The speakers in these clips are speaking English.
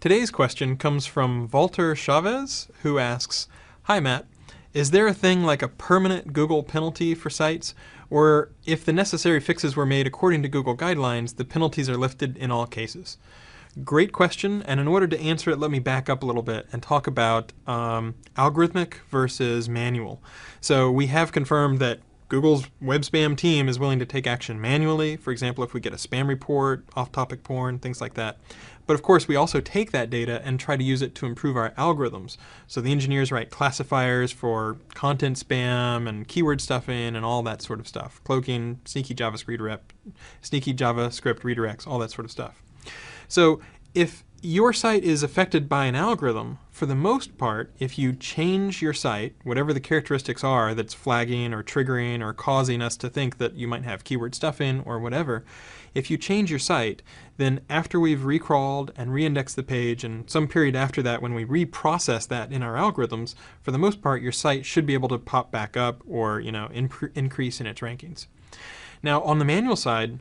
Today's question comes from Walter Chavez, who asks, "Hi Matt, is there a thing like a permanent Google penalty for sites? Or if the necessary fixes were made according to Google guidelines, the penalties are lifted in all cases?" Great question, and in order to answer it, let me back up a little bit and talk about algorithmic versus manual. So we have confirmed that Google's web spam team is willing to take action manually, for example, if we get a spam report, off-topic porn, things like that. But of course, we also take that data and try to use it to improve our algorithms. So the engineers write classifiers for content spam and keyword stuffing and all that sort of stuff. Cloaking, sneaky JavaScript redirects, all that sort of stuff. So if your site is affected by an algorithm, for the most part, if you change your site, whatever the characteristics are that's flagging or triggering or causing us to think that you might have keyword stuffing or whatever, if you change your site, then after we've recrawled and reindexed the page and some period after that when we reprocess that in our algorithms, for the most part your site should be able to pop back up or increase in its rankings. Now on the manual side,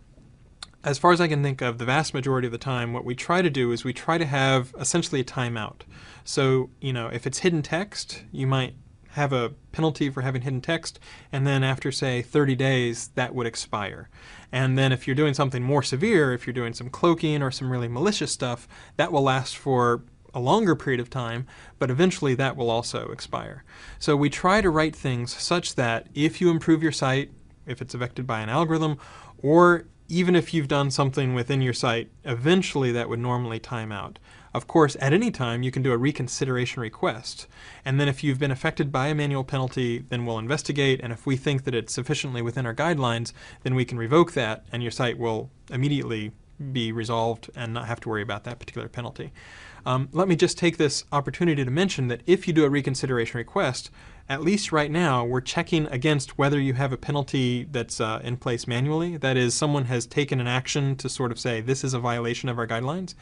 as far as I can think of, the vast majority of the time, what we try to do is we try to have essentially a timeout. So, if it's hidden text, you might have a penalty for having hidden text, and then after, say, 30 days, that would expire. And then if you're doing something more severe, if you're doing some cloaking or some really malicious stuff, that will last for a longer period of time, but eventually that will also expire. So we try to write things such that if you improve your site, if it's affected by an algorithm, or even if you've done something within your site, eventually that would normally time out. Of course, at any time you can do a reconsideration request, and then if you've been affected by a manual penalty, then we'll investigate, and if we think that it's sufficiently within our guidelines, then we can revoke that and your site will immediately be resolved and not have to worry about that particular penalty. Let me just take this opportunity to mention that if you do a reconsideration request, at least right now, we're checking against whether you have a penalty that's in place manually. That is, someone has taken an action to sort of say, this is a violation of our guidelines.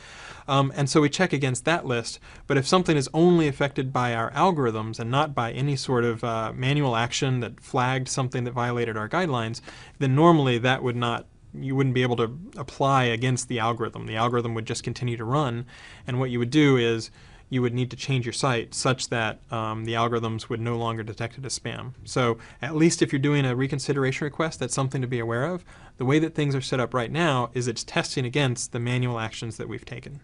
And so we check against that list. But if something is only affected by our algorithms and not by any sort of manual action that flagged something that violated our guidelines, then normally that would not, you wouldn't be able to apply against the algorithm. The algorithm would just continue to run. And what you would do is you would need to change your site such that the algorithms would no longer detect it as spam. So at least if you're doing a reconsideration request, that's something to be aware of. The way that things are set up right now is it's testing against the manual actions that we've taken.